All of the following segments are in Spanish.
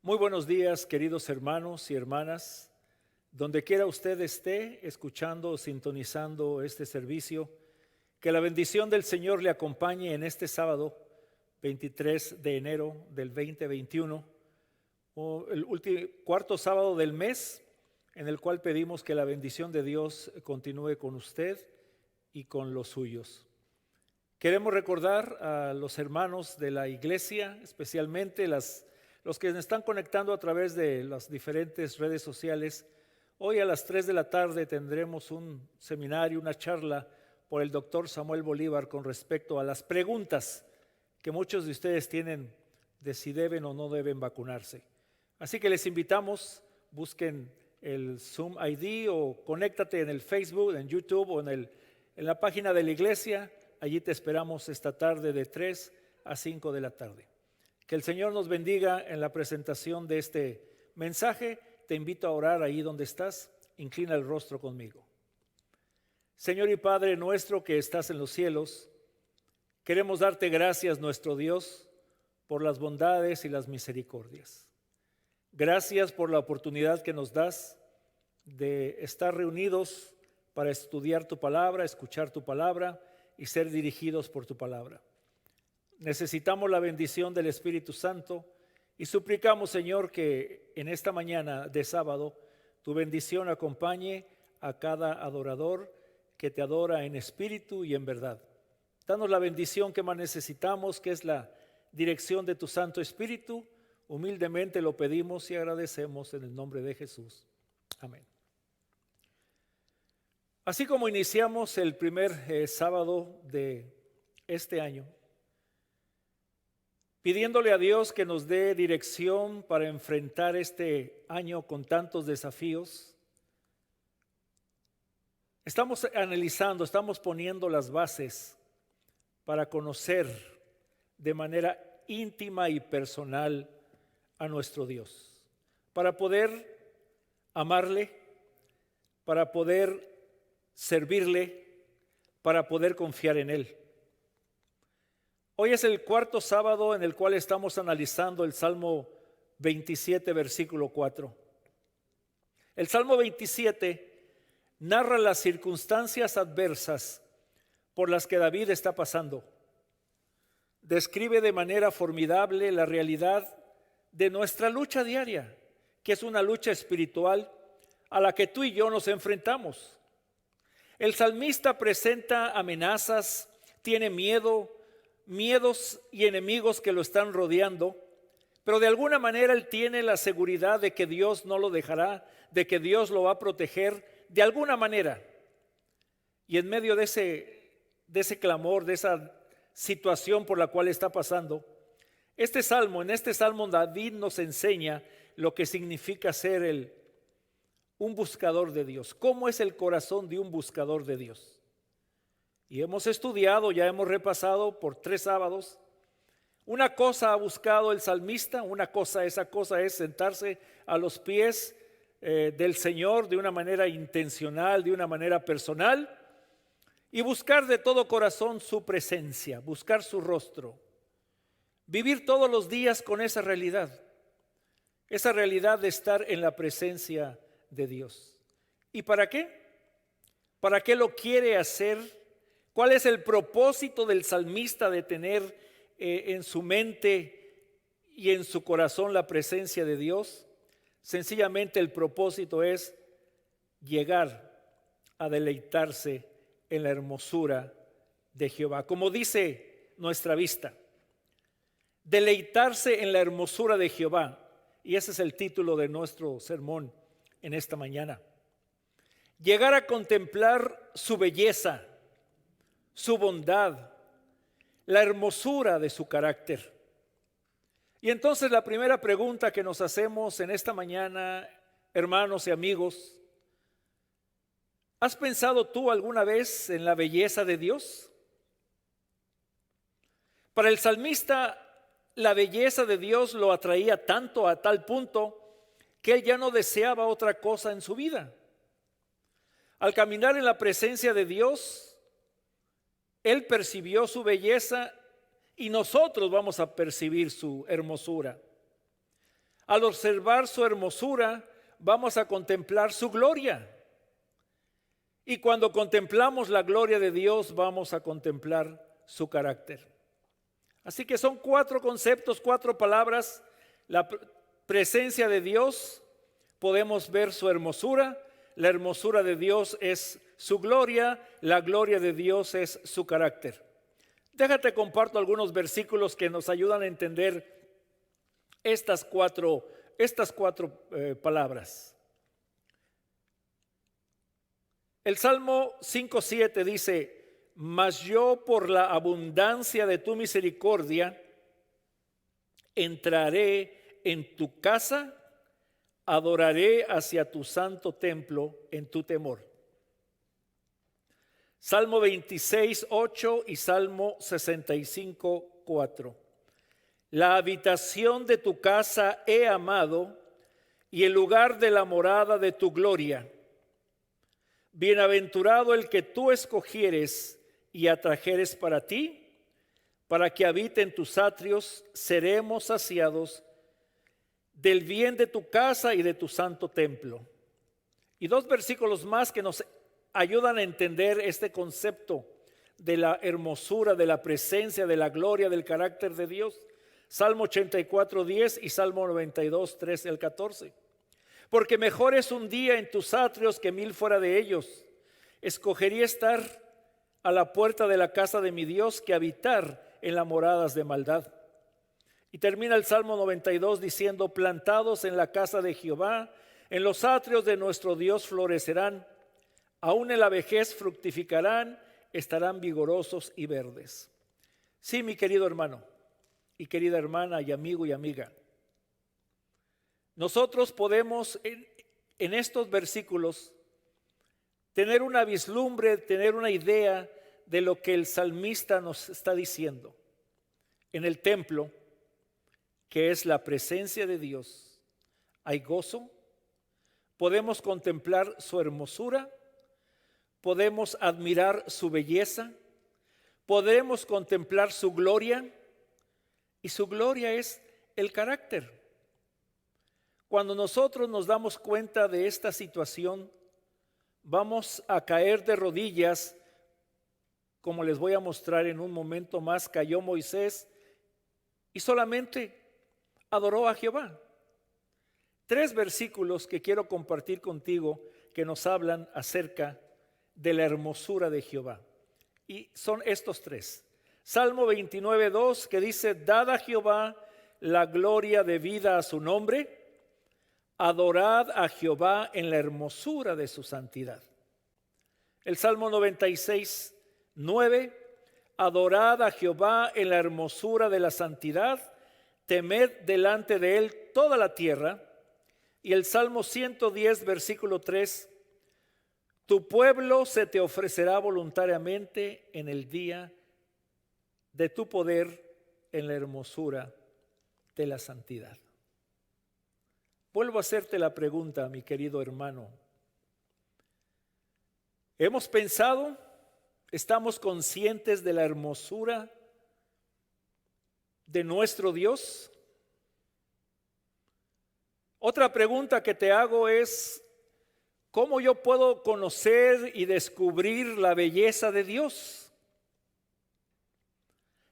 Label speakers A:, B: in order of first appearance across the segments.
A: Muy buenos días, queridos hermanos y hermanas. Donde quiera usted esté escuchando o sintonizando este servicio, que la bendición del Señor le acompañe en este sábado 23 de enero del 2021, o el cuarto sábado del mes, en el cual pedimos que la bendición de Dios continúe con usted y con los suyos. Queremos recordar a los hermanos de la iglesia, especialmente los que se están conectando a través de las diferentes redes sociales. Hoy a las 3 de la tarde tendremos un seminario, una charla por el doctor Samuel Bolívar con respecto a las preguntas que muchos de ustedes tienen de si deben o no deben vacunarse. Así que les invitamos, busquen el Zoom ID o conéctate en el Facebook, en YouTube o en la página de la iglesia. Allí te esperamos esta tarde de 3 a 5 de la tarde. Que el Señor nos bendiga en la presentación de este mensaje. Te invito a orar ahí donde estás. Inclina el rostro conmigo. Señor y Padre nuestro que estás en los cielos, queremos darte gracias, nuestro Dios, por las bondades y las misericordias. Gracias por la oportunidad que nos das de estar reunidos para estudiar tu palabra, escuchar tu palabra y ser dirigidos por tu palabra. Necesitamos la bendición del Espíritu Santo y suplicamos, Señor, que en esta mañana de sábado tu bendición acompañe a cada adorador que te adora en espíritu y en verdad. Danos la bendición que más necesitamos, que es la dirección de tu Santo Espíritu. Humildemente lo pedimos y agradecemos en el nombre de Jesús. Amén. Así como iniciamos el primer sábado de este año, pidiéndole a Dios que nos dé dirección para enfrentar este año con tantos desafíos, estamos analizando, estamos poniendo las bases para conocer de manera íntima y personal a nuestro Dios, para poder amarle, para poder servirle, para poder confiar en Él. Hoy es el cuarto sábado en el cual estamos analizando el Salmo 27, versículo 4. El Salmo 27 narra las circunstancias adversas por las que David está pasando. Describe de manera formidable la realidad de nuestra lucha diaria, que es una lucha espiritual a la que tú y yo nos enfrentamos. El salmista presenta amenazas, tiene miedos y enemigos que lo están rodeando, pero de alguna manera él tiene la seguridad de que Dios no lo dejará, de que Dios lo va a proteger de alguna manera. Y en medio de ese clamor, de esa situación por la cual está pasando, en este salmo David nos enseña lo que significa ser un buscador de Dios. ¿Cómo es el corazón de un buscador de Dios? Y hemos estudiado, ya hemos repasado por 3 sábados. Una cosa ha buscado el salmista, esa cosa es sentarse a los pies del Señor de una manera intencional, de una manera personal, y buscar de todo corazón su presencia, buscar su rostro. Vivir todos los días con esa realidad de estar en la presencia de Dios. ¿Y para qué? ¿Para qué lo quiere hacer? ¿Cuál es el propósito del salmista de tener en su mente y en su corazón la presencia de Dios? Sencillamente el propósito es llegar a deleitarse en la hermosura de Jehová. Como dice nuestra vista, deleitarse en la hermosura de Jehová. Y ese es el título de nuestro sermón en esta mañana. Llegar a contemplar su belleza, su bondad, la hermosura de su carácter. Y entonces la primera pregunta que nos hacemos en esta mañana, hermanos y amigos, ¿has pensado tú alguna vez en la belleza de Dios? Para el salmista, la belleza de Dios lo atraía tanto a tal punto que él ya no deseaba otra cosa en su vida. Al caminar en la presencia de Dios, él percibió su belleza y nosotros vamos a percibir su hermosura. Al observar su hermosura, vamos a contemplar su gloria. Y cuando contemplamos la gloria de Dios, vamos a contemplar su carácter. Así que son 4 conceptos, 4 palabras. La presencia de Dios, podemos ver su hermosura. La hermosura de Dios es su gloria. La gloria de Dios es su carácter. Déjate comparto algunos versículos que nos ayudan a entender estas cuatro palabras. El Salmo 5:7 dice: mas yo por la abundancia de tu misericordia entraré en tu casa, adoraré hacia tu santo templo en tu temor. Salmo 26:8 y Salmo 65:4. La habitación de tu casa he amado y el lugar de la morada de tu gloria. Bienaventurado el que tú escogieres y atrajeres para ti, para que habite en tus atrios. Seremos saciados del bien de tu casa y de tu santo templo. Y 2 versículos más que nos ayudan a entender este concepto de la hermosura, de la presencia, de la gloria, del carácter de Dios. Salmo 84:10 y Salmo 92:13 al 14. Porque mejor es un día en tus atrios que 1000 fuera de ellos. Escogería estar a la puerta de la casa de mi Dios que habitar en las moradas de maldad. Y termina el Salmo 92 diciendo: plantados en la casa de Jehová, en los atrios de nuestro Dios florecerán, aún en la vejez fructificarán, estarán vigorosos y verdes. Sí, mi querido hermano y querida hermana y amigo y amiga, nosotros podemos en estos versículos tener una vislumbre, tener una idea de lo que el salmista nos está diciendo. En el templo, que es la presencia de Dios, hay gozo, podemos contemplar su hermosura, podemos admirar su belleza, podemos contemplar su gloria, y su gloria es el carácter. Cuando nosotros nos damos cuenta de esta situación, vamos a caer de rodillas, como les voy a mostrar en un momento más. Cayó Moisés y solamente adoró a Jehová. 3 versículos que quiero compartir contigo que nos hablan acerca de la hermosura de Jehová. Y son estos 3. Salmo 29:2 que dice: dad a Jehová la gloria debida a su nombre. Adorad a Jehová en la hermosura de su santidad. El Salmo 96:9. Adorad a Jehová en la hermosura de la santidad. Temed delante de él toda la tierra. Y el Salmo 110, versículo 3. Tu pueblo se te ofrecerá voluntariamente en el día de tu poder, en la hermosura de la santidad. Vuelvo a hacerte la pregunta, mi querido hermano. ¿Hemos pensado, estamos conscientes de la hermosura de nuestro Dios? Otra pregunta que te hago es: ¿cómo yo puedo conocer y descubrir la belleza de Dios?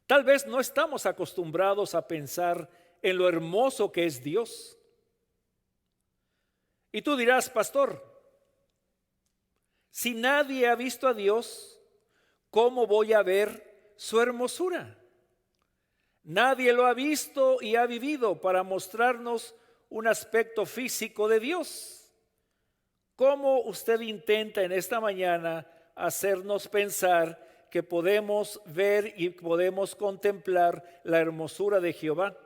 A: Tal vez no estamos acostumbrados a pensar en lo hermoso que es Dios. Y tú dirás: pastor, si nadie ha visto a Dios, ¿cómo voy a ver su hermosura? Nadie lo ha visto y ha vivido para mostrarnos un aspecto físico de Dios. ¿Cómo usted intenta en esta mañana hacernos pensar que podemos ver y podemos contemplar la hermosura de Jehová?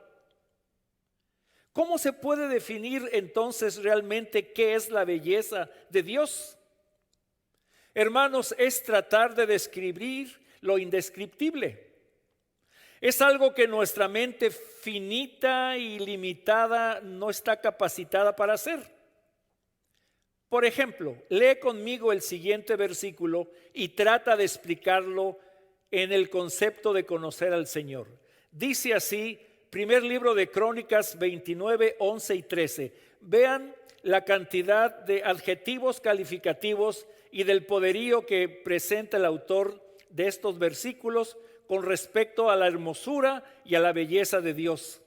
A: ¿Cómo se puede definir entonces realmente qué es la belleza de Dios? Hermanos, es tratar de describir lo indescriptible. Es algo que nuestra mente finita y limitada no está capacitada para hacer. Por ejemplo, lee conmigo el siguiente versículo y trata de explicarlo en el concepto de conocer al Señor. Dice así primer libro de Crónicas 29, 11 y 13. Vean la cantidad de adjetivos calificativos y del poderío que presenta el autor de estos versículos con respecto a la hermosura y a la belleza de Dios.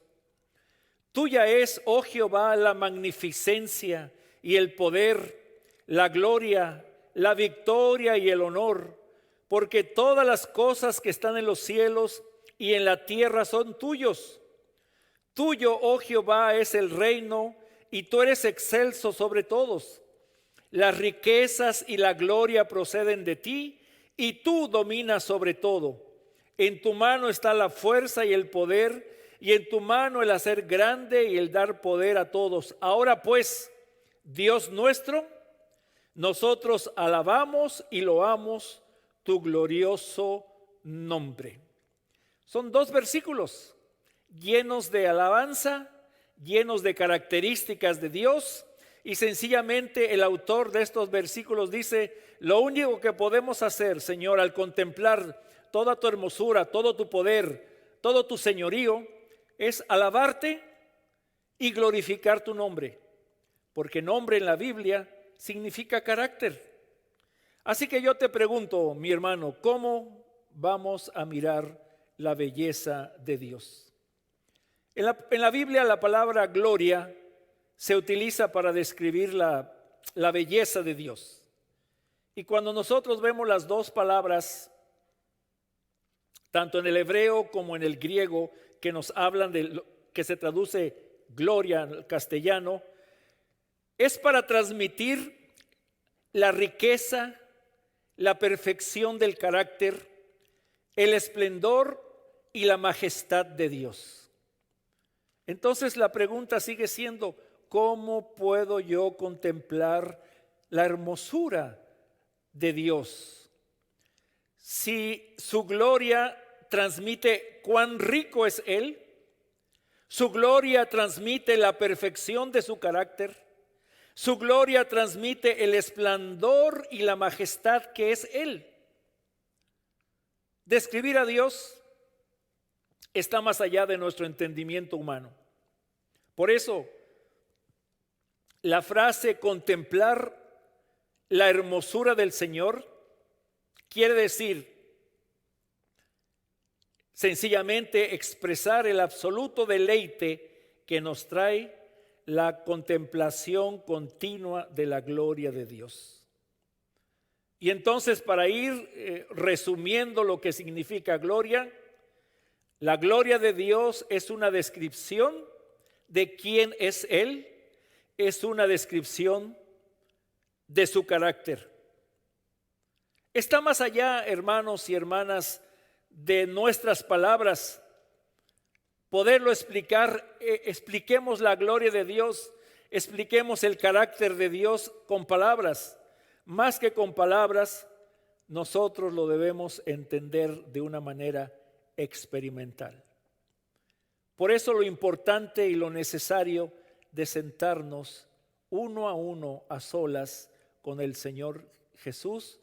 A: Tuya es, oh Jehová, la magnificencia y el poder, la gloria, la victoria y el honor, porque todas las cosas que están en los cielos y en la tierra son tuyos. Tuyo, oh Jehová, es el reino, y tú eres excelso sobre todos. Las riquezas y la gloria proceden de ti, y tú dominas sobre todo. En tu mano está la fuerza y el poder, y en tu mano el hacer grande y el dar poder a todos. Ahora pues, Dios nuestro, nosotros alabamos y loamos tu glorioso nombre. Son dos versículos llenos de alabanza, llenos de características de Dios, y sencillamente el autor de estos versículos dice: lo único que podemos hacer, Señor, al contemplar toda tu hermosura, todo tu poder, todo tu señorío, es alabarte y glorificar tu nombre, porque nombre en la Biblia significa carácter. Así que yo te pregunto, mi hermano, ¿cómo vamos a mirar la belleza de Dios? En la Biblia la palabra gloria se utiliza para describir la belleza de Dios. Y cuando nosotros vemos las dos palabras, tanto en el hebreo como en el griego, que nos hablan de lo que se traduce gloria en el castellano, es para transmitir la riqueza, la perfección del carácter, el esplendor y la majestad de Dios. Entonces la pregunta sigue siendo: ¿cómo puedo yo contemplar la hermosura de Dios? Si su gloria transmite cuán rico es Él, su gloria transmite la perfección de su carácter, su gloria transmite el esplendor y la majestad que es Él. Describir a Dios está más allá de nuestro entendimiento humano. Por eso, la frase contemplar la hermosura del Señor quiere decir sencillamente expresar el absoluto deleite que nos trae la contemplación continua de la gloria de Dios. Y entonces, para ir resumiendo lo que significa gloria, la gloria de Dios es una descripción de quién es Él, es una descripción de su carácter. Está más allá, hermanos y hermanas, de nuestras palabras poderlo explicar. Expliquemos la gloria de Dios, expliquemos el carácter de Dios con palabras. Más que con palabras, nosotros lo debemos entender de una manera experimental. Por eso lo importante y lo necesario de sentarnos uno a uno a solas con el Señor Jesús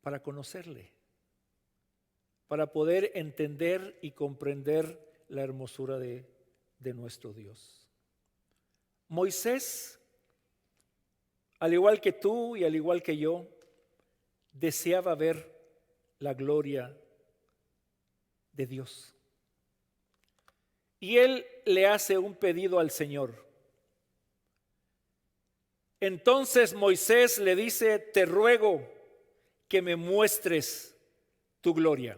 A: para conocerle, para poder entender y comprender la hermosura de nuestro Dios. Moisés, al igual que tú y al igual que yo, deseaba ver la gloria de Dios. Y él le hace un pedido al Señor. Entonces Moisés le dice: te ruego que me muestres tu gloria.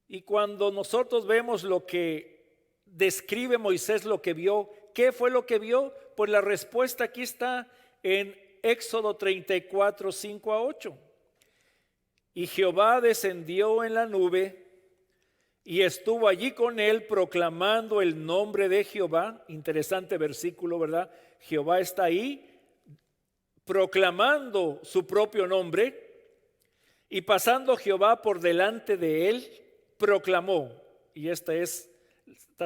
A: Y cuando nosotros vemos lo que describe Moisés, lo que vio, ¿qué fue lo que vio? Pues la respuesta aquí está en Éxodo 34, 5 a 8. Y Jehová descendió en la nube y estuvo allí con él proclamando el nombre de Jehová. Interesante versículo, ¿verdad? Jehová está ahí proclamando su propio nombre, y pasando Jehová por delante de él, proclamó, y estas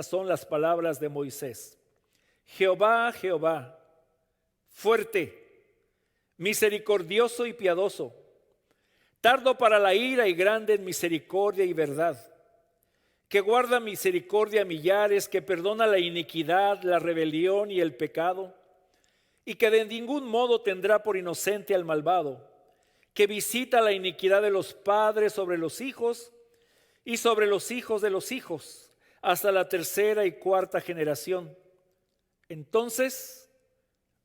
A: son las palabras de Moisés: Jehová, Jehová, fuerte, misericordioso y piadoso, tardo para la ira y grande en misericordia y verdad, que guarda misericordia a millares, que perdona la iniquidad, la rebelión y el pecado, y que de ningún modo tendrá por inocente al malvado, que visita la iniquidad de los padres sobre los hijos y sobre los hijos de los hijos, hasta la tercera y cuarta generación. Entonces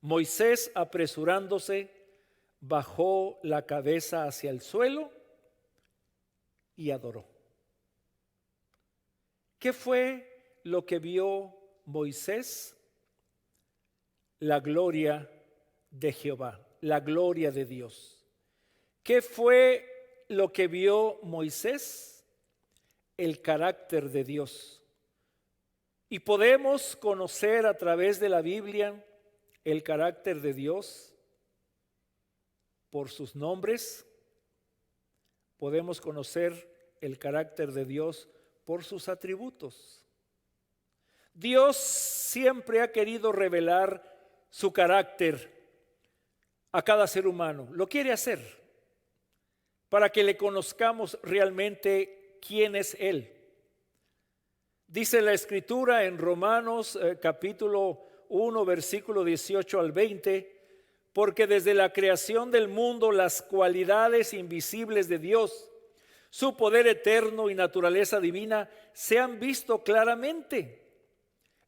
A: Moisés, apresurándose, bajó la cabeza hacia el suelo y adoró. ¿Qué fue lo que vio Moisés? La gloria de Jehová, la gloria de Dios. ¿Qué fue lo que vio Moisés? El carácter de Dios. Y podemos conocer a través de la Biblia el carácter de Dios por sus nombres. Podemos conocer el carácter de Dios por sus atributos. Dios siempre ha querido revelar su carácter a cada ser humano. Lo quiere hacer para que le conozcamos realmente quién es Él. Dice la Escritura en Romanos capítulo 1, versículo 18 al 20, porque desde la creación del mundo las cualidades invisibles de Dios, su poder eterno y naturaleza divina se han visto claramente,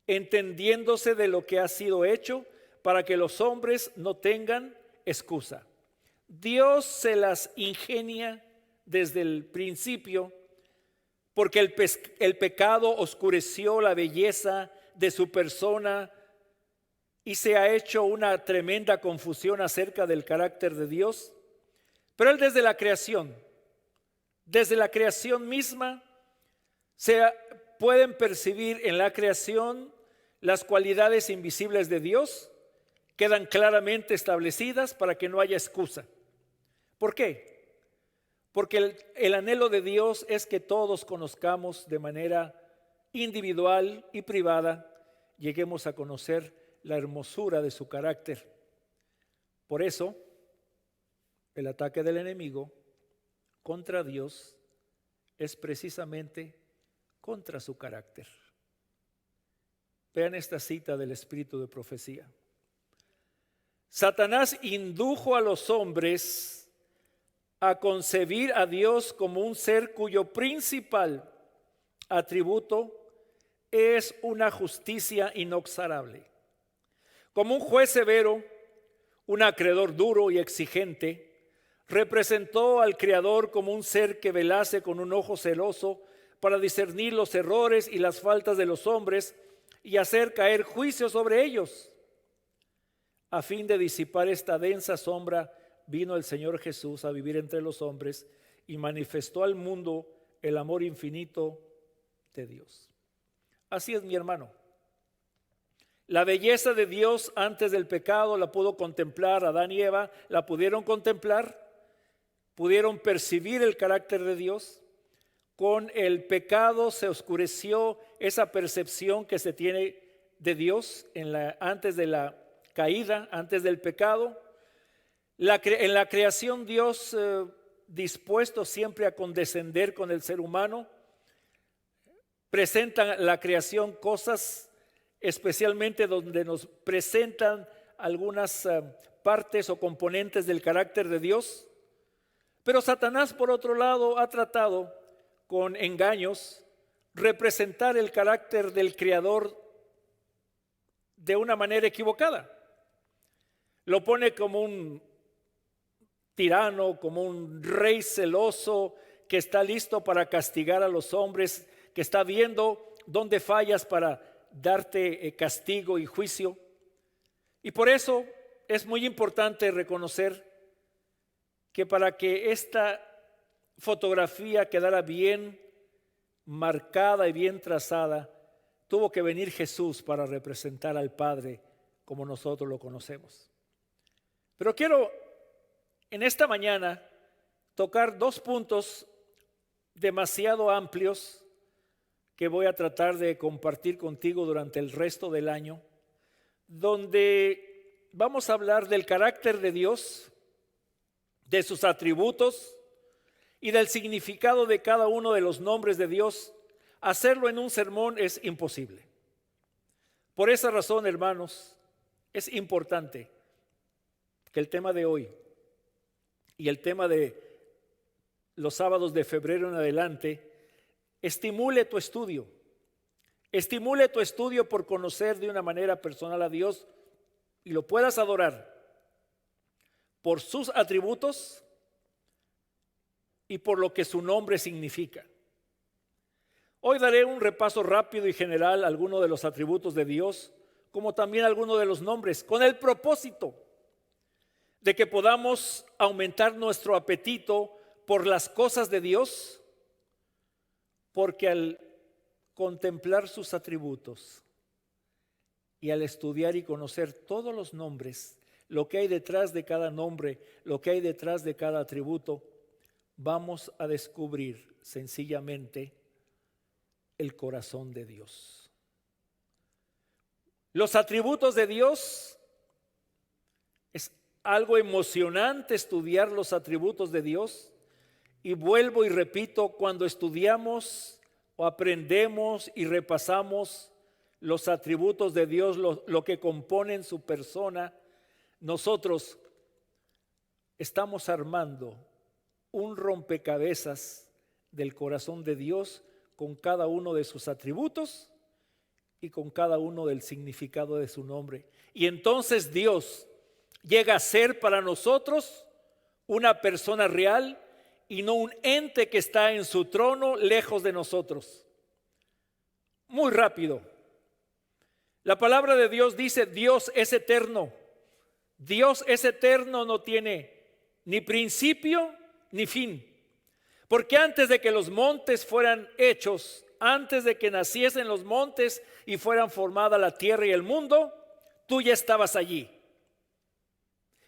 A: entendiéndose de lo que ha sido hecho para que los hombres no tengan excusa. Dios se las ingenia desde el principio porque el pecado oscureció la belleza de su persona y se ha hecho una tremenda confusión acerca del carácter de Dios. Pero Él desde la creación misma, se pueden percibir en la creación las cualidades invisibles de Dios, quedan claramente establecidas para que no haya excusa. ¿Por qué? Porque el anhelo de Dios es que todos conozcamos de manera individual y privada, lleguemos a conocer la hermosura de su carácter. Por eso, el ataque del enemigo contra Dios es precisamente contra su carácter. Vean esta cita del espíritu de profecía. Satanás indujo a los hombres a concebir a Dios como un ser cuyo principal atributo es una justicia inexorable. Como un juez severo, un acreedor duro y exigente, representó al Creador como un ser que velase con un ojo celoso para discernir los errores y las faltas de los hombres y hacer caer juicio sobre ellos. A fin de disipar esta densa sombra, vino el Señor Jesús a vivir entre los hombres y manifestó al mundo el amor infinito de Dios. Así es, mi hermano. La belleza de Dios antes del pecado la pudo contemplar Adán y Eva, la pudieron contemplar, pudieron percibir el carácter de Dios. Con el pecado se oscureció esa percepción que se tiene de Dios antes de la caída, antes del pecado. En la creación Dios dispuesto siempre a condescender con el ser humano, presenta la creación cosas especialmente donde nos presentan algunas partes o componentes del carácter de Dios. Pero Satanás, por otro lado, ha tratado con engaños representar el carácter del Creador de una manera equivocada. Lo pone como un tirano, como un rey celoso que está listo para castigar a los hombres, que está viendo dónde fallas para darte castigo y juicio. Y por eso es muy importante reconocer que para que esta fotografía quedara bien marcada y bien trazada, tuvo que venir Jesús para representar al Padre como nosotros lo conocemos. Pero quiero en esta mañana tocar dos puntos demasiado amplios que voy a tratar de compartir contigo durante el resto del año, donde vamos a hablar del carácter de Dios, de sus atributos y del significado de cada uno de los nombres de Dios hacerlo en un sermón es imposible. Por esa razón, hermanos, es importante que el tema de hoy y el tema de los sábados de febrero en adelante estimule tu estudio. Estimule tu estudio por conocer de una manera personal a Dios y lo puedas adorar por sus atributos y por lo que su nombre significa. Hoy daré un repaso rápido y general a algunos de los atributos de Dios, como también a algunos de los nombres, con el propósito de que podamos aumentar nuestro apetito por las cosas de Dios, porque al contemplar sus atributos y al estudiar y conocer todos los nombres, lo que hay detrás de cada nombre, lo que hay detrás de cada atributo, vamos a descubrir sencillamente el corazón de Dios. Los atributos de Dios, es algo emocionante estudiar los atributos de Dios. Y vuelvo y repito, cuando estudiamos o aprendemos y repasamos los atributos de Dios, lo que componen su persona, nosotros estamos armando un rompecabezas del corazón de Dios con cada uno de sus atributos y con cada uno del significado de su nombre. Y entonces Dios llega a ser para nosotros una persona real y no un ente que está en su trono lejos de nosotros. Muy rápido. La palabra de Dios dice: Dios es eterno. Dios es eterno, no tiene ni principio ni fin. Porque antes de que los montes fueran hechos, antes de que naciesen los montes y fueran formada la tierra y el mundo, tú ya estabas allí.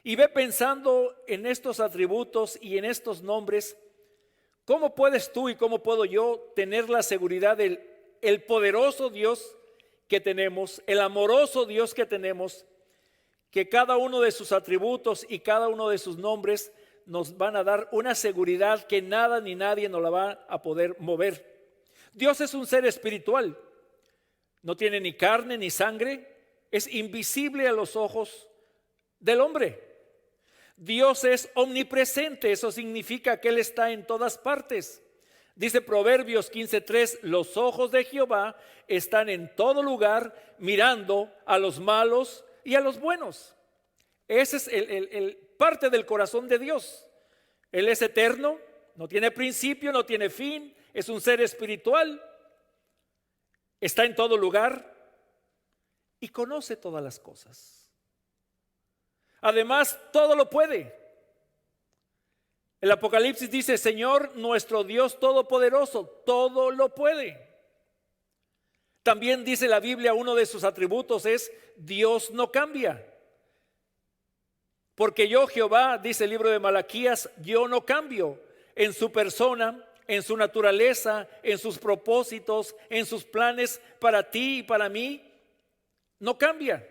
A: Y ve pensando en estos atributos y en estos nombres, ¿cómo puedes tú y cómo puedo yo tener la seguridad del el poderoso Dios que tenemos, el amoroso Dios que tenemos, que cada uno de sus atributos y cada uno de sus nombres nos van a dar una seguridad que nada ni nadie nos la va a poder mover? Dios es un ser espiritual, no tiene ni carne ni sangre, es invisible a los ojos del hombre. Dios es omnipresente, eso significa que Él está en todas partes. Dice Proverbios 15:3, los ojos de Jehová están en todo lugar, mirando a los malos y a los buenos. Ese es el parte del corazón de Dios. Él es eterno, no tiene principio, no tiene fin, es un ser espiritual, está en todo lugar y conoce todas las cosas. Además, todo lo puede. El Apocalipsis dice: Señor nuestro Dios todopoderoso, todo lo puede. También dice la Biblia, uno de sus atributos es: Dios no cambia. Porque yo, Jehová, dice el libro de Malaquías, yo no cambio en su persona, en su naturaleza, en sus propósitos, en sus planes para ti y para mí. No cambia.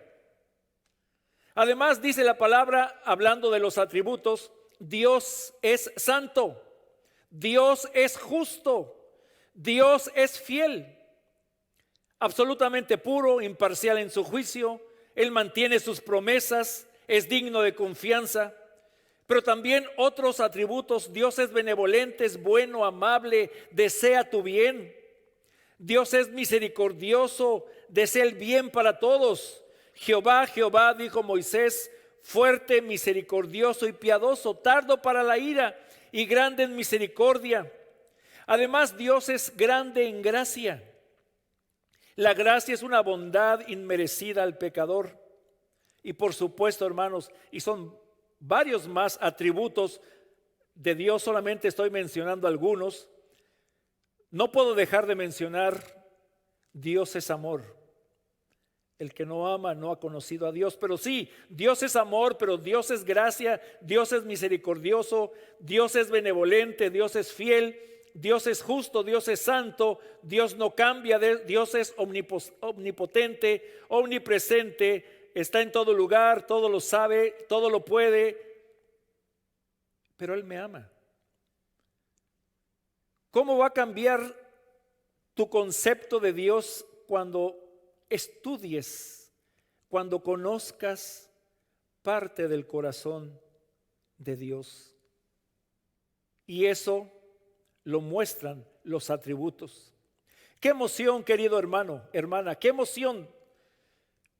A: Además dice la palabra, hablando de los atributos, Dios es santo, Dios es justo, Dios es fiel, absolutamente puro, imparcial en su juicio. Él mantiene sus promesas, es digno de confianza. Pero también otros atributos: Dios es benevolente, es bueno, amable, desea tu bien. Dios es misericordioso, desea el bien para todos. Jehová, Jehová, dijo Moisés, fuerte, misericordioso y piadoso, tardo para la ira y grande en misericordia. Además, Dios es grande en gracia. La gracia es una bondad inmerecida al pecador. Y por supuesto, hermanos, y son varios más atributos de Dios, solamente estoy mencionando algunos. No puedo dejar de mencionar: Dios es amor. El que no ama no ha conocido a Dios. Pero sí, Dios es amor, pero Dios es gracia, Dios es misericordioso, Dios es benevolente, Dios es fiel, Dios es justo, Dios es santo, Dios no cambia, Dios es omnipotente, omnipresente, está en todo lugar, todo lo sabe, todo lo puede, pero Él me ama. ¿Cómo va a cambiar tu concepto de Dios cuando estudies, cuando conozcas parte del corazón de Dios. Y eso lo muestran los atributos. Qué emoción, querido hermano, hermana, qué emoción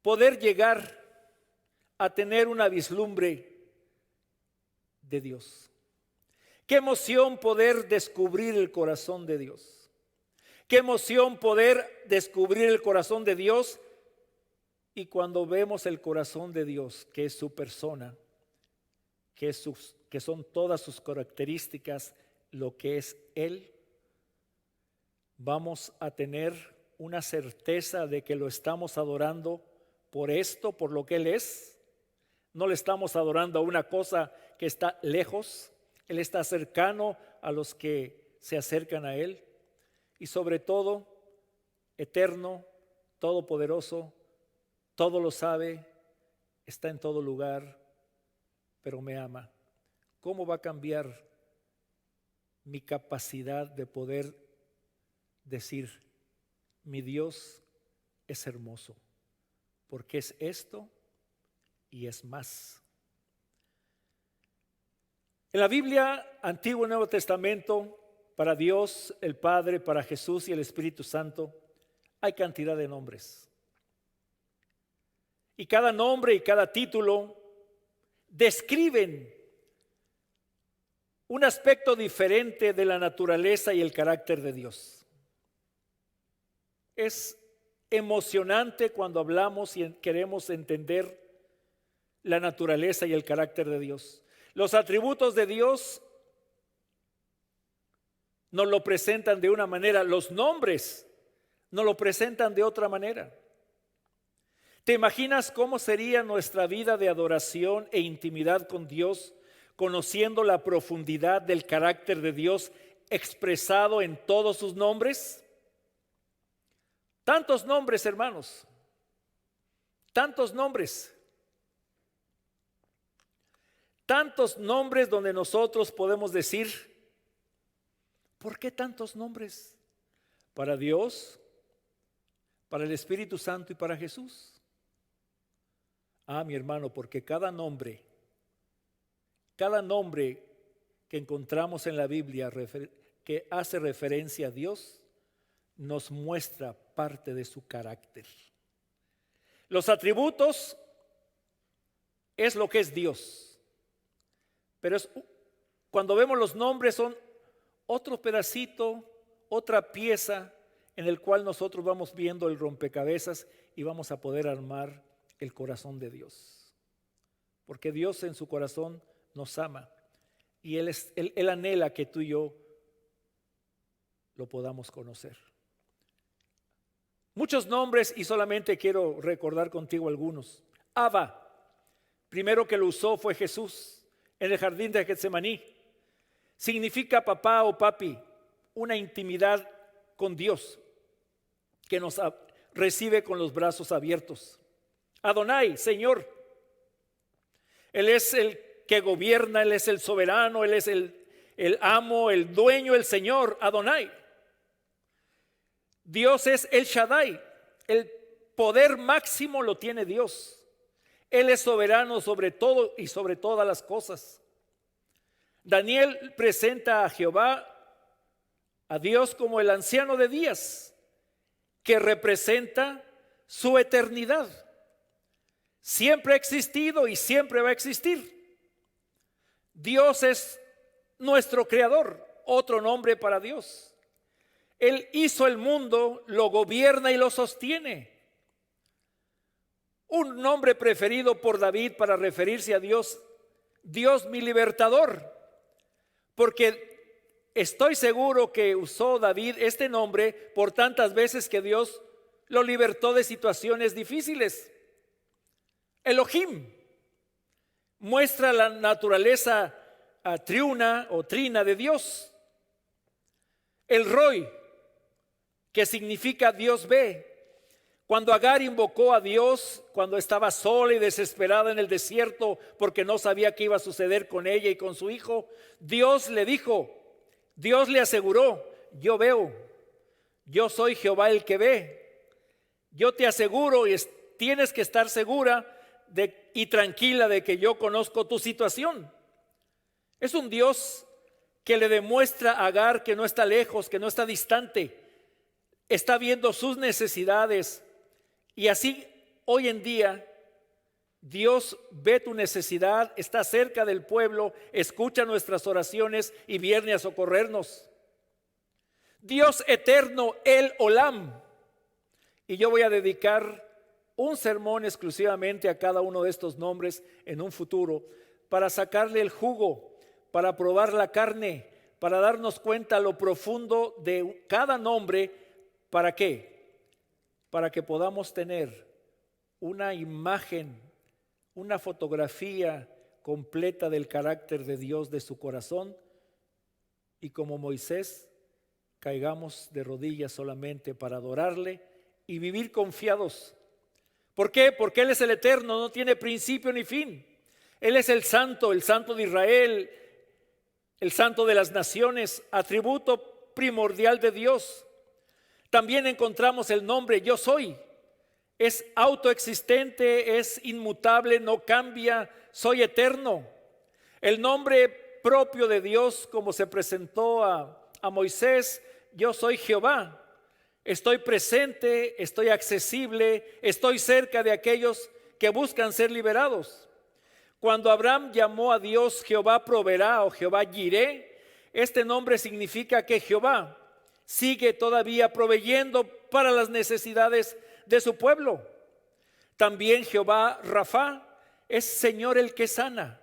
A: poder llegar a tener una vislumbre de Dios. Qué emoción poder descubrir el corazón de Dios. Qué emoción poder descubrir el corazón de Dios. Y cuando vemos el corazón de Dios, que es su persona, que son todas sus características, lo que es Él, vamos a tener una certeza de que lo estamos adorando por esto, por lo que Él es. No le estamos adorando a una cosa que está lejos. Él está cercano a los que se acercan a Él. Y sobre todo, eterno, todopoderoso, todo lo sabe, está en todo lugar, pero me ama. ¿Cómo va a cambiar mi capacidad de poder decir, mi Dios es hermoso? Porque es esto y es más. En la Biblia, Antiguo y Nuevo Testamento, para Dios, el Padre, para Jesús y el Espíritu Santo, hay cantidad de nombres. Y cada nombre y cada título describen un aspecto diferente de la naturaleza y el carácter de Dios. Es emocionante cuando hablamos y queremos entender la naturaleza y el carácter de Dios. Los atributos de Dios nos lo presentan de una manera, los nombres nos lo presentan de otra manera. ¿Te imaginas cómo sería nuestra vida de adoración e intimidad con Dios, conociendo la profundidad del carácter de Dios expresado en todos sus nombres? Tantos nombres, hermanos, tantos nombres. Tantos nombres donde nosotros podemos decir, ¿por qué tantos nombres? Para Dios, para el Espíritu Santo y para Jesús. Ah, mi hermano, porque cada nombre que encontramos en la Biblia que hace referencia a Dios, nos muestra parte de su carácter. Los atributos es lo que es Dios, pero cuando vemos los nombres son otro pedacito, otra pieza en el cual nosotros vamos viendo el rompecabezas y vamos a poder armar el corazón de Dios. Porque Dios en su corazón nos ama y Él anhela que tú y yo lo podamos conocer. Muchos nombres y solamente quiero recordar contigo algunos. Abba, primero que lo usó fue Jesús en el jardín de Getsemaní. Significa papá o papi, una intimidad con Dios que nos recibe con los brazos abiertos. Adonai, Señor. Él es el que gobierna, Él es el soberano, Él es el amo, el dueño, el Señor, Adonai. Dios es el Shaddai, el poder máximo lo tiene Dios. Él es soberano sobre todo y sobre todas las cosas. Daniel presenta a Jehová, a Dios como el anciano de días, que representa su eternidad. Siempre ha existido y siempre va a existir. Dios es nuestro creador, otro nombre para Dios. Él hizo el mundo, lo gobierna y lo sostiene. Un nombre preferido por David para referirse a Dios, Dios mi libertador, porque estoy seguro que usó David este nombre por tantas veces que Dios lo libertó de situaciones difíciles. Elohim muestra la naturaleza triuna o trina de Dios. El Roy, que significa Dios ve. Cuando Agar invocó a Dios, cuando estaba sola y desesperada en el desierto porque no sabía qué iba a suceder con ella y con su hijo, Dios le dijo, Dios le aseguró, yo veo, Yo soy Jehová el que ve. Yo te aseguro y tienes que estar segura y tranquila de que yo conozco tu situación. Es un Dios que le demuestra a Agar que no está lejos, que no está distante. Está viendo sus necesidades. Y así hoy en día Dios ve tu necesidad, está cerca del pueblo, escucha nuestras oraciones y viene a socorrernos. Dios eterno, el Olam. Y yo voy a dedicar un sermón exclusivamente a cada uno de estos nombres en un futuro para sacarle el jugo, para probar la carne, para darnos cuenta lo profundo de cada nombre. ¿Para qué? Para que podamos tener una imagen, una fotografía completa del carácter de Dios, de su corazón, y como Moisés caigamos de rodillas solamente para adorarle y vivir confiados. ¿Por qué? Porque Él es el eterno, no tiene principio ni fin. Él es el santo de Israel, el santo de las naciones, atributo primordial de Dios. También encontramos el nombre Yo Soy. Es autoexistente, es inmutable, no cambia, soy eterno. El nombre propio de Dios, como se presentó a Moisés: yo soy Jehová. Estoy presente, estoy accesible, estoy cerca de aquellos que buscan ser liberados. Cuando Abraham llamó a Dios Jehová proveerá o Jehová Jireh, este nombre significa que Jehová sigue todavía proveyendo para las necesidades de su pueblo. También Jehová Rafa es Señor el que sana.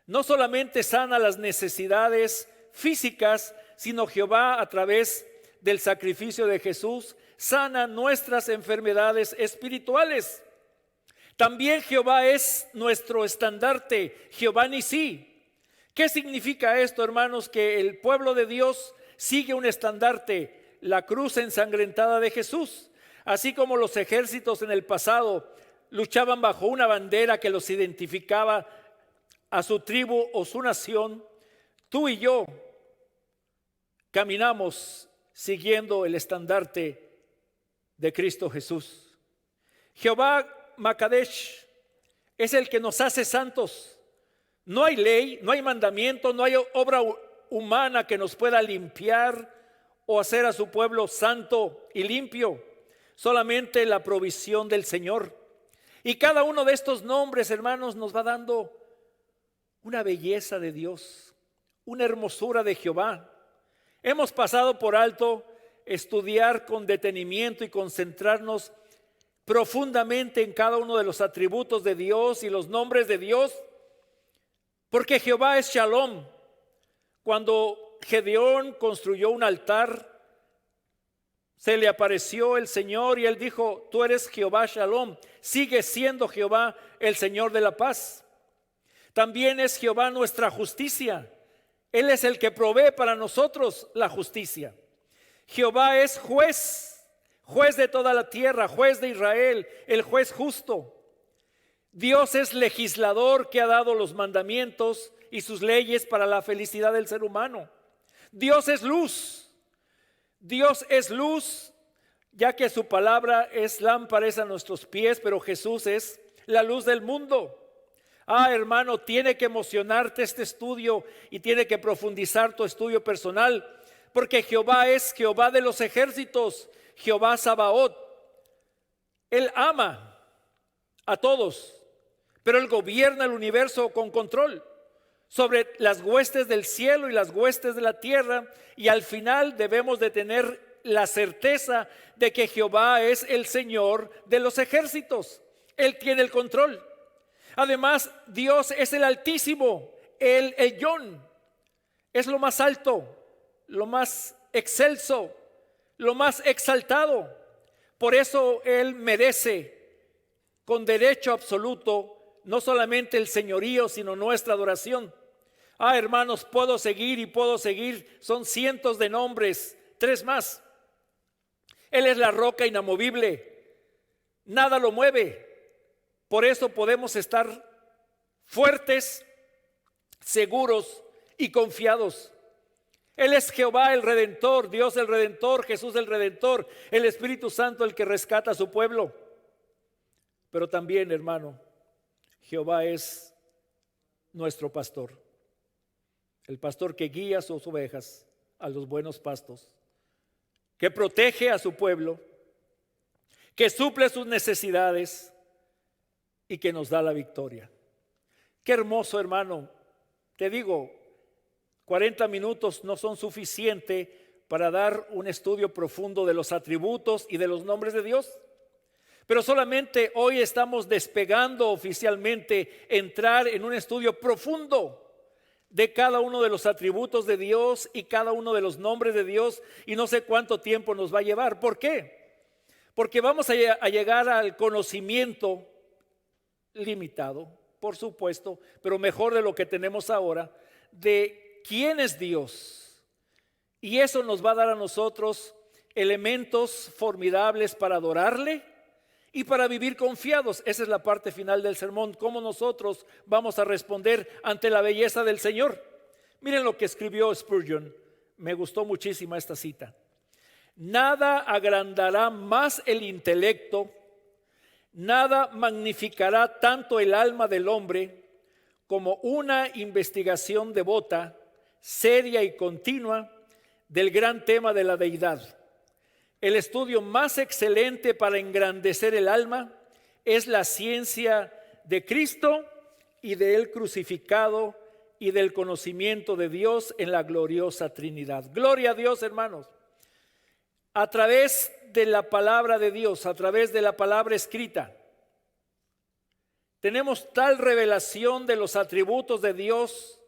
A: No solamente sana las necesidades físicas, sino Jehová a través del sacrificio de Jesús sana nuestras enfermedades espirituales. También Jehová es nuestro estandarte, Jehová Nisí. ¿Qué significa esto, hermanos? Que el pueblo de Dios sigue un estandarte, la cruz ensangrentada de Jesús. Así como los ejércitos en el pasado luchaban bajo una bandera que los identificaba a su tribu o su nación, tú y yo caminamos siguiendo el estandarte de Cristo Jesús. Jehová Makadesh es el que nos hace santos. No hay ley, no hay mandamiento, no hay obra humana que nos pueda limpiar o hacer a su pueblo santo y limpio. Solamente la provisión del Señor. Y cada uno de estos nombres, hermanos, nos va dando una belleza de Dios, una hermosura de Jehová. Hemos pasado por alto estudiar con detenimiento y concentrarnos profundamente en cada uno de los atributos de Dios y los nombres de Dios, porque Jehová es Shalom. Cuando Gedeón construyó un altar, se le apareció el Señor y él dijo: tú eres Jehová Shalom, sigue siendo Jehová el Señor de la paz. También es Jehová nuestra justicia. Él es el que provee para nosotros la justicia. Jehová es juez, juez de toda la tierra, juez de Israel, el juez justo. Dios es legislador que ha dado los mandamientos y sus leyes para la felicidad del ser humano. Dios es luz. Dios es luz, ya que su palabra es lámpara a nuestros pies, pero Jesús es la luz del mundo. Hermano, tiene que emocionarte este estudio y tiene que profundizar tu estudio personal, porque Jehová es Jehová de los ejércitos, Jehová Sabaoth. Él ama a todos, pero Él gobierna el universo con control sobre las huestes del cielo y las huestes de la tierra, y al final debemos de tener la certeza de que Jehová es el Señor de los ejércitos. Él tiene el control. Además, Dios es el Altísimo, el Elyon, es lo más alto, lo más excelso, lo más exaltado. Por eso Él merece con derecho absoluto no solamente el señorío, sino nuestra adoración. Hermanos, puedo seguir, son cientos de nombres, 3 más. Él es la roca inamovible, nada lo mueve. Por eso podemos estar fuertes, seguros y confiados. Él es Jehová el Redentor, Dios el Redentor, Jesús el Redentor, el Espíritu Santo el que rescata a su pueblo. Pero también, hermano, Jehová es nuestro pastor, el pastor que guía a sus ovejas a los buenos pastos, que protege a su pueblo, que suple sus necesidades y que nos da la victoria. Qué hermoso, hermano. Te digo, 40 minutos no son suficientes para dar un estudio profundo de los atributos y de los nombres de Dios. Pero solamente hoy estamos despegando oficialmente entrar en un estudio profundo de cada uno de los atributos de Dios y cada uno de los nombres de Dios, y no sé cuánto tiempo nos va a llevar. ¿Por qué? Porque vamos a llegar al conocimiento limitado, por supuesto, pero mejor de lo que tenemos ahora, de quién es Dios. Y eso nos va a dar a nosotros elementos formidables para adorarle y para vivir confiados. Esa es la parte final del sermón, cómo nosotros vamos a responder ante la belleza del Señor. Miren lo que escribió Spurgeon, me gustó muchísimo esta cita. Nada agrandará más el intelecto, nada magnificará tanto el alma del hombre como una investigación devota, seria y continua del gran tema de la deidad. El estudio más excelente para engrandecer el alma es la ciencia de Cristo y de Él crucificado y del conocimiento de Dios en la gloriosa Trinidad. Gloria a Dios, hermanos. A través de la palabra de Dios, a través de la palabra escrita, tenemos tal revelación de los atributos de Dios,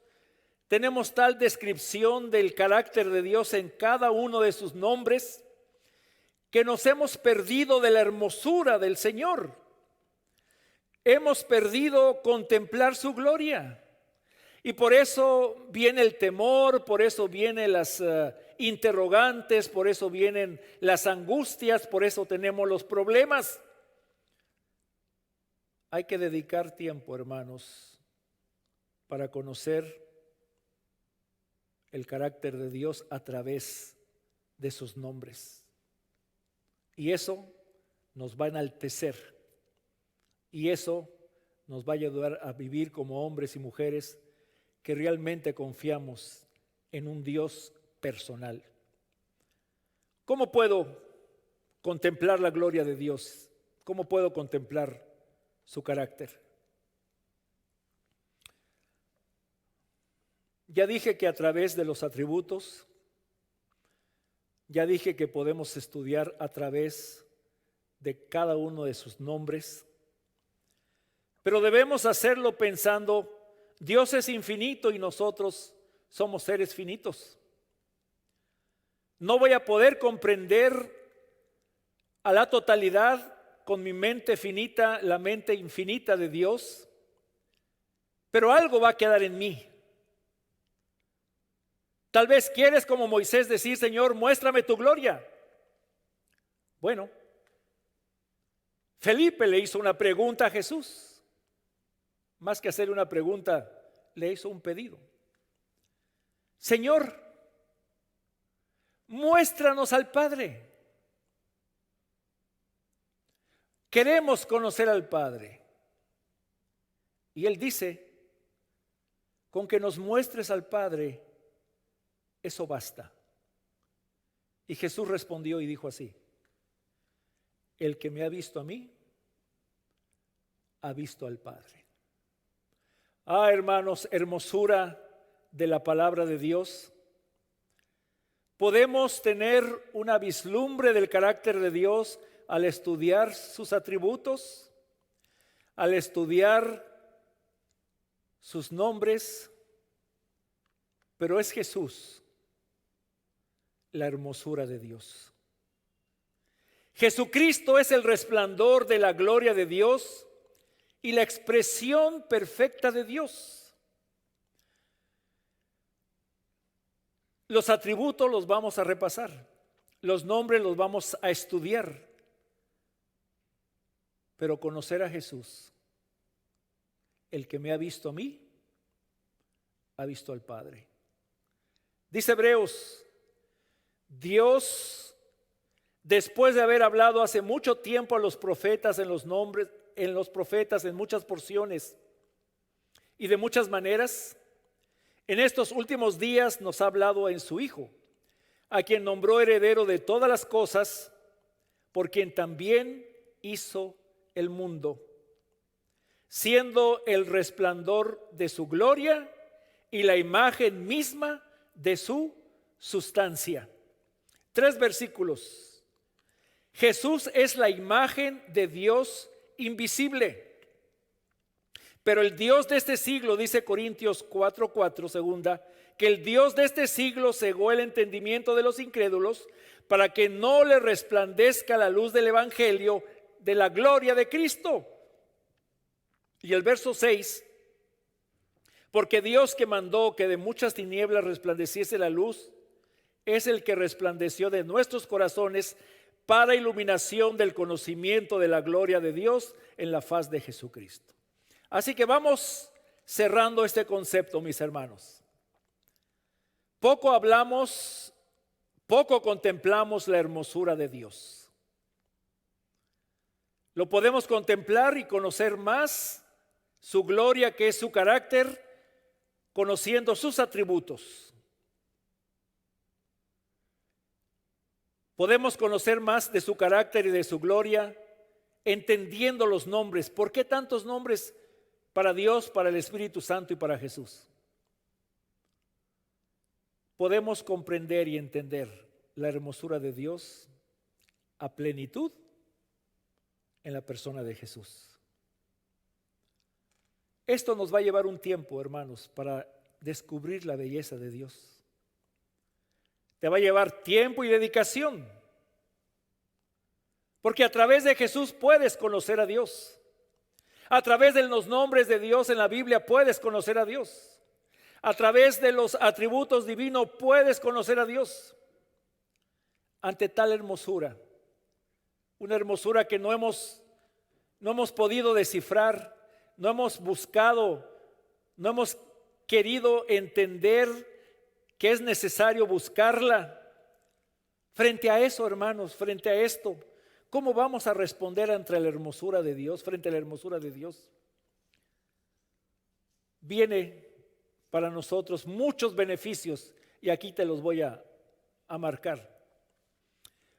A: tenemos tal descripción del carácter de Dios en cada uno de sus nombres, que nos hemos perdido de la hermosura del Señor. Hemos perdido contemplar su gloria. Y por eso viene el temor, por eso vienen las interrogantes, por eso vienen las angustias, por eso tenemos los problemas. Hay que dedicar tiempo, hermanos, para conocer el carácter de Dios a través de sus nombres. Y eso nos va a enaltecer. Y eso nos va a ayudar a vivir como hombres y mujeres que realmente confiamos en un Dios personal. ¿Cómo puedo contemplar la gloria de Dios? ¿Cómo puedo contemplar su carácter? Ya dije que a través de los atributos, ya dije que podemos estudiar a través de cada uno de sus nombres, pero debemos hacerlo pensando, Dios es infinito y nosotros somos seres finitos. No voy a poder comprender a la totalidad con mi mente finita, la mente infinita de Dios, pero algo va a quedar en mí. Tal vez quieres, como Moisés, decir, Señor, muéstrame tu gloria. Bueno, Felipe le hizo una pregunta a Jesús. Más que hacer una pregunta, le hizo un pedido. Señor, muéstranos al Padre. Queremos conocer al Padre. Y él dice, con que nos muestres al Padre, eso basta. Y Jesús respondió y dijo así, el que me ha visto a mí, ha visto al Padre. Ah, hermanos, hermosura de la palabra de Dios. Podemos tener una vislumbre del carácter de Dios al estudiar sus atributos, al estudiar sus nombres, pero es Jesús la hermosura de Dios. Jesucristo es el resplandor de la gloria de Dios y la expresión perfecta de Dios. Los atributos los vamos a repasar, los nombres los vamos a estudiar, pero conocer a Jesús, el que me ha visto a mí, ha visto al Padre. Dice Hebreos, Dios, después de haber hablado hace mucho tiempo a los profetas en los profetas en muchas porciones y de muchas maneras, en estos últimos días nos ha hablado en su Hijo, a quien nombró heredero de todas las cosas, por quien también hizo el mundo, siendo el resplandor de su gloria y la imagen misma de su sustancia. 3 versículos. Jesús es la imagen de Dios invisible, pero el Dios de este siglo, dice Corintios 4:4, segunda, que el Dios de este siglo cegó el entendimiento de los incrédulos para que no le resplandezca la luz del evangelio de la gloria de Cristo. Y el verso 6, porque Dios, que mandó que de muchas tinieblas resplandeciese la luz, es el que resplandeció de nuestros corazones para iluminación del conocimiento de la gloria de Dios en la faz de Jesucristo. Así que vamos cerrando este concepto, mis hermanos. Poco hablamos, poco contemplamos la hermosura de Dios. Lo podemos contemplar y conocer más su gloria, que es su carácter, conociendo sus atributos. Podemos conocer más de su carácter y de su gloria entendiendo los nombres. ¿Por qué tantos nombres para Dios, para el Espíritu Santo y para Jesús? Podemos comprender y entender la hermosura de Dios a plenitud en la persona de Jesús. Esto nos va a llevar un tiempo, hermanos, para descubrir la belleza de Dios. Te va a llevar tiempo y dedicación, porque a través de Jesús puedes conocer a Dios. A través de los nombres de Dios en la Biblia puedes conocer a Dios. A través de los atributos divinos puedes conocer a Dios. Ante tal hermosura, una hermosura que no hemos podido descifrar, no hemos buscado, no hemos querido entender que es necesario buscarla. Frente a eso, hermanos, frente a esto, ¿cómo vamos a responder ante la hermosura de Dios? Frente a la hermosura de Dios, viene para nosotros muchos beneficios, y aquí te los voy a marcar.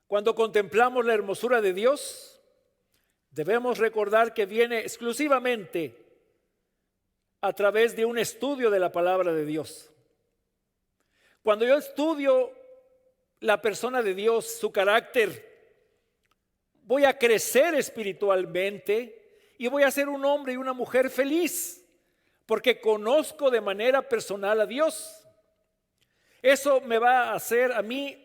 A: Cuando contemplamos la hermosura de Dios, debemos recordar que viene exclusivamente a través de un estudio de la palabra de Dios. Cuando yo estudio la persona de Dios, su carácter, voy a crecer espiritualmente y voy a ser un hombre y una mujer feliz, porque conozco de manera personal a Dios. Eso me va a hacer a mí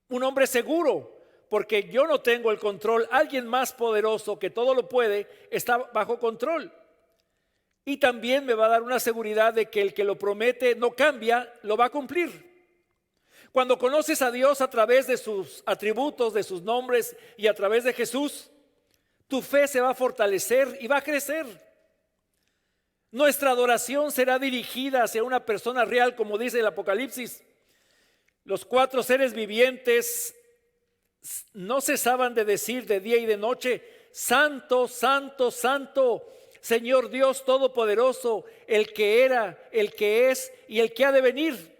A: un hombre seguro, porque yo no tengo el control. Alguien más poderoso, que todo lo puede, está bajo control. Y también me va a dar una seguridad de que el que lo promete no cambia, lo va a cumplir. Cuando conoces a Dios a través de sus atributos, de sus nombres y a través de Jesús, tu fe se va a fortalecer y va a crecer. Nuestra adoración será dirigida hacia una persona real, como dice el Apocalipsis. Los 4 seres vivientes no cesaban de decir de día y de noche: Santo, Santo, Santo, Señor Dios Todopoderoso, el que era, el que es y el que ha de venir.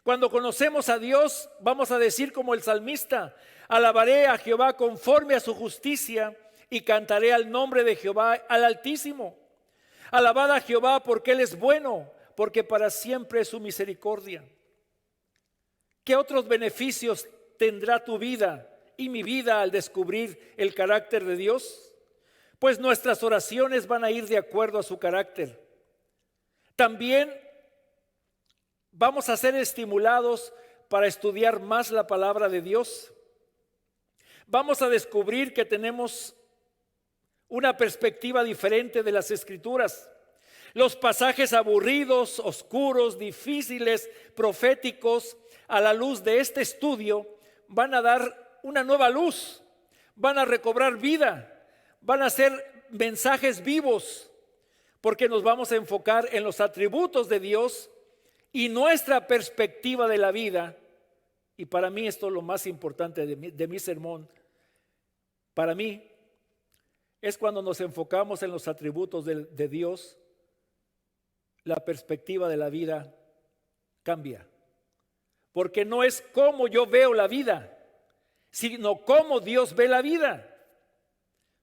A: Cuando conocemos a Dios, vamos a decir como el salmista: alabaré a Jehová conforme a su justicia y cantaré al nombre de Jehová, al Altísimo. Alabad a Jehová porque Él es bueno, porque para siempre es su misericordia. ¿Qué otros beneficios tendrá tu vida y mi vida al descubrir el carácter de Dios? Pues nuestras oraciones van a ir de acuerdo a su carácter. También vamos a ser estimulados para estudiar más la palabra de Dios. Vamos a descubrir que tenemos una perspectiva diferente de las Escrituras. Los pasajes aburridos, oscuros, difíciles, proféticos, a la luz de este estudio, van a dar una nueva luz, van a recobrar vida, van a ser mensajes vivos, porque nos vamos a enfocar en los atributos de Dios y nuestra perspectiva de la vida, y para mí esto es lo más importante de mi sermón, para mí es cuando nos enfocamos en los atributos de Dios, la perspectiva de la vida cambia. Porque no es cómo yo veo la vida, sino cómo Dios ve la vida.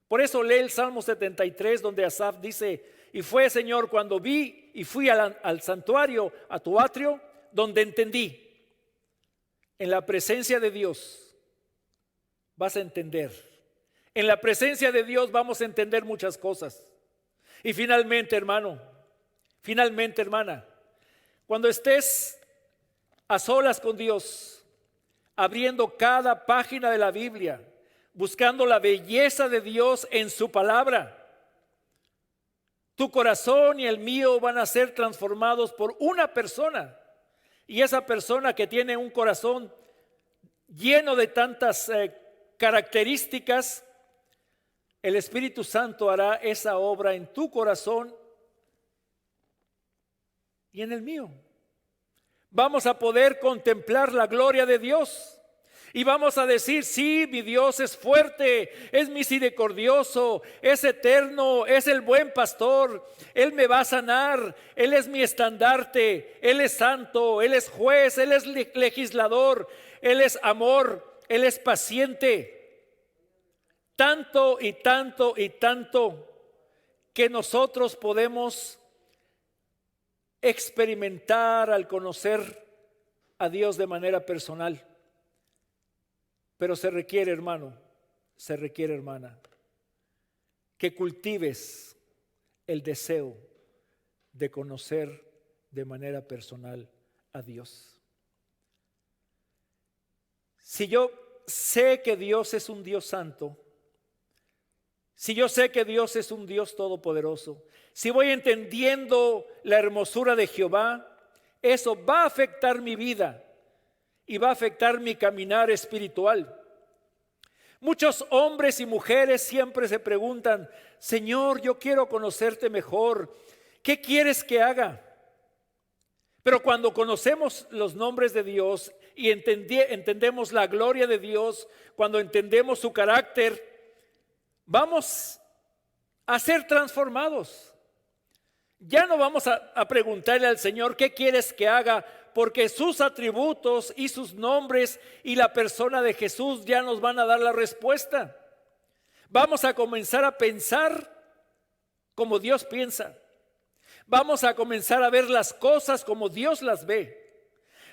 A: Por eso lee el Salmo 73, donde Asaf dice: y fue, Señor, cuando vi y fui al santuario, a tu atrio, donde entendí. En la presencia de Dios vas a entender. En la presencia de Dios vamos a entender muchas cosas. Y finalmente, hermano, hermana, cuando estés a solas con Dios, abriendo cada página de la Biblia, buscando la belleza de Dios en su palabra, tu corazón y el mío van a ser transformados por una persona. Y esa persona que tiene un corazón lleno de tantas características, el Espíritu Santo hará esa obra en tu corazón y en el mío. Vamos a poder contemplar la gloria de Dios. Y vamos a decir: sí, mi Dios es fuerte, es misericordioso, es eterno, es el buen pastor. Él me va a sanar, Él es mi estandarte, Él es santo, Él es juez, Él es legislador, Él es amor, Él es paciente. Tanto y tanto y tanto que nosotros podemos experimentar al conocer a Dios de manera personal. Pero se requiere, hermano, se requiere, hermana, que cultives el deseo de conocer de manera personal a Dios. Si yo sé que Dios es un Dios santo, si yo sé que Dios es un Dios todopoderoso, si voy entendiendo la hermosura de Jehová, eso va a afectar mi vida y va a afectar mi caminar espiritual. Muchos hombres y mujeres siempre se preguntan: Señor, yo quiero conocerte mejor, ¿qué quieres que haga? Pero cuando conocemos los nombres de Dios y entendemos la gloria de Dios, cuando entendemos su carácter, vamos a ser transformados. Ya no vamos a preguntarle al Señor qué quieres que haga, porque sus atributos y sus nombres y la persona de Jesús ya nos van a dar la respuesta. Vamos a comenzar a pensar como Dios piensa. Vamos a comenzar a ver las cosas como Dios las ve.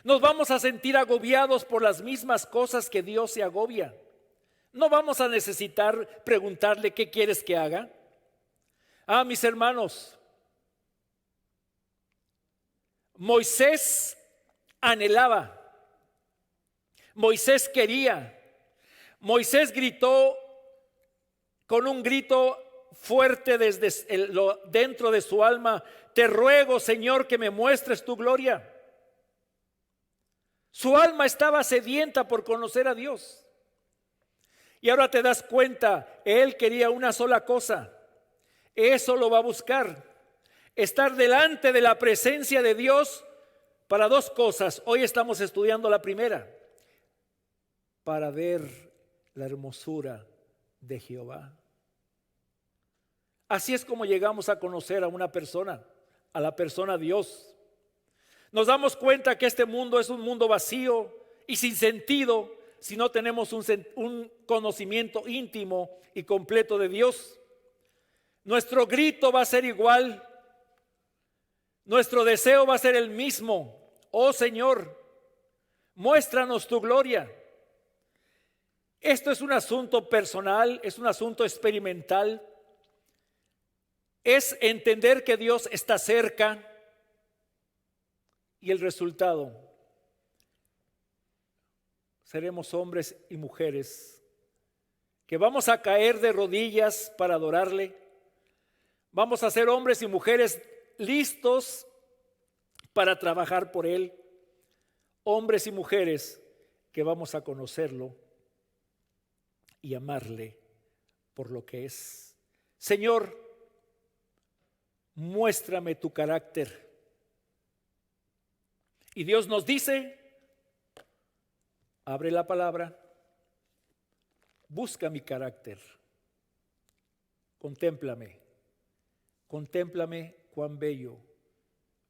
A: Nos vamos a sentir agobiados por las mismas cosas que Dios se agobia. No vamos a necesitar preguntarle qué quieres que haga. Mis hermanos, Moisés anhelaba, Moisés quería, Moisés gritó con un grito fuerte desde dentro de su alma: te ruego, Señor, que me muestres tu gloria. Su alma estaba sedienta por conocer a Dios. Y ahora te das cuenta, él quería una sola cosa. Eso lo va a buscar: estar delante de la presencia de Dios para dos cosas. Hoy estamos estudiando la primera: para ver la hermosura de Jehová. Así es como llegamos a conocer a una persona, a la persona Dios. Nos damos cuenta que este mundo es un mundo vacío y sin sentido si no tenemos un conocimiento íntimo y completo de Dios. Nuestro grito va a ser igual, nuestro deseo va a ser el mismo: oh Señor, muéstranos tu gloria. Esto es un asunto personal, es un asunto experimental. Es entender que Dios está cerca, y el resultado: seremos hombres y mujeres que vamos a caer de rodillas para adorarle. Vamos a ser hombres y mujeres listos para trabajar por Él. Hombres y mujeres que vamos a conocerlo y amarle por lo que es. Señor, muéstrame tu carácter. Y Dios nos dice, abre la palabra, busca mi carácter, contémplame cuán bello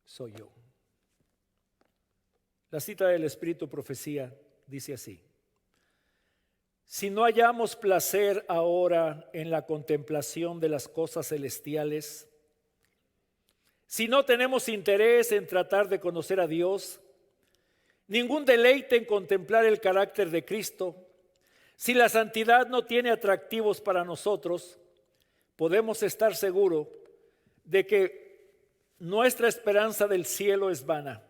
A: soy yo. La cita del Espíritu Profecía dice así: si no hallamos placer ahora en la contemplación de las cosas celestiales, si no tenemos interés en tratar de conocer a Dios, ningún deleite en contemplar el carácter de Cristo, si la santidad no tiene atractivos para nosotros, podemos estar seguros de que nuestra esperanza del cielo es vana.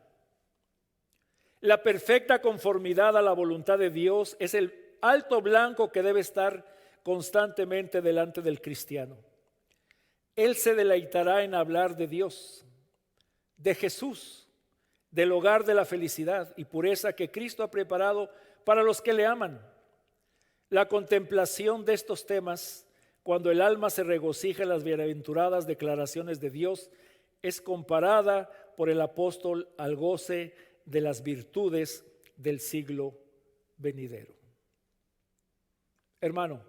A: La perfecta conformidad a la voluntad de Dios es el alto blanco que debe estar constantemente delante del cristiano. Él se deleitará en hablar de Dios, de Jesús, del hogar de la felicidad y pureza que Cristo ha preparado para los que le aman. La contemplación de estos temas, cuando el alma se regocija en las bienaventuradas declaraciones de Dios, es comparada por el apóstol al goce de las virtudes del siglo venidero. Hermano,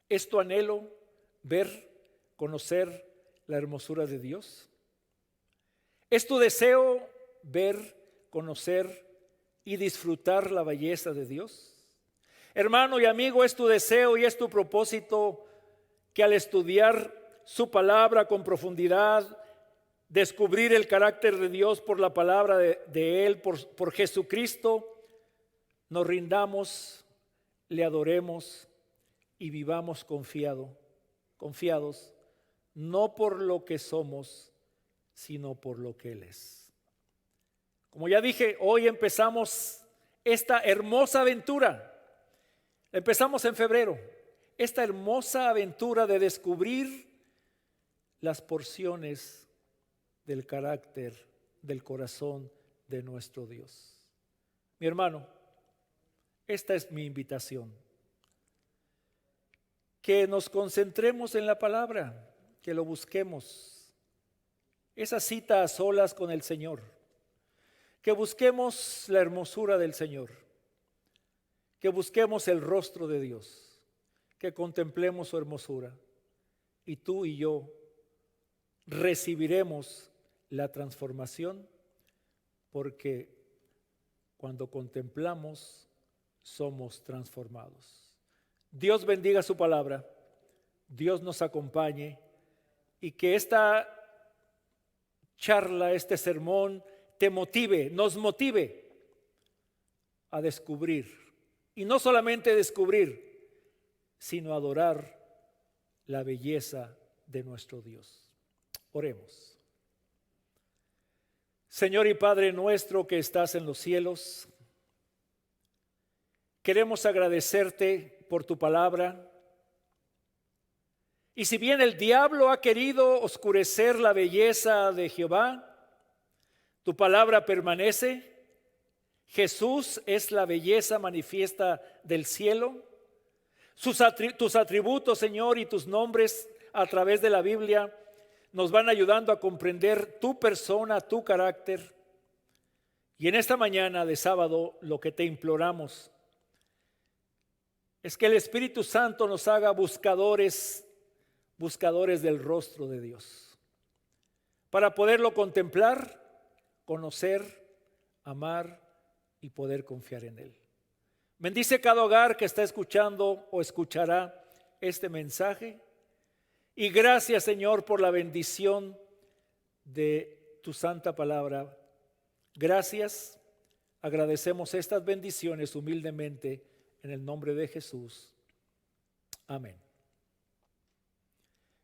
A: ¿es tu anhelo ver, conocer la hermosura de Dios? ¿Es tu deseo ver, conocer y disfrutar la belleza de Dios? Hermano y amigo, ¿es tu deseo y es tu propósito que al estudiar su palabra con profundidad, descubrir el carácter de Dios por la palabra de Él, por Jesucristo, nos rindamos, le adoremos y vivamos confiados, no por lo que somos, sino por lo que Él es? Como ya dije, hoy empezamos esta hermosa aventura. Empezamos en febrero, esta hermosa aventura de descubrir las porciones del carácter, del corazón de nuestro Dios. Mi hermano, esta es mi invitación. Que nos concentremos en la palabra, que lo busquemos. Esa cita a solas con el Señor. Que busquemos la hermosura del Señor. Que busquemos el rostro de Dios. Que contemplemos su hermosura. Y tú y yo recibiremos la transformación, porque cuando contemplamos somos transformados. Dios bendiga su palabra, Dios nos acompañe y que esta charla, este sermón te motive, nos motive a descubrir, y no solamente descubrir, sino adorar la belleza de nuestro Dios. Oremos. Señor y Padre nuestro que estás en los cielos, queremos agradecerte por tu palabra. Y si bien el diablo ha querido oscurecer la belleza de Jehová, tu palabra permanece. Jesús es la belleza manifiesta del cielo. Tus atributos, Señor, y tus nombres a través de la Biblia nos van ayudando a comprender tu persona, tu carácter. Y en esta mañana de sábado lo que te imploramos es que el Espíritu Santo nos haga buscadores del rostro de Dios, para poderlo contemplar, conocer, amar y poder confiar en Él. Bendice cada hogar que está escuchando o escuchará este mensaje. Y gracias, Señor, por la bendición de tu santa palabra. Gracias. Agradecemos estas bendiciones humildemente en el nombre de Jesús. Amén.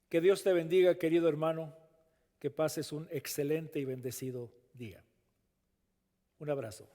A: Que Dios te bendiga, querido hermano. Que pases un excelente y bendecido día. Un abrazo.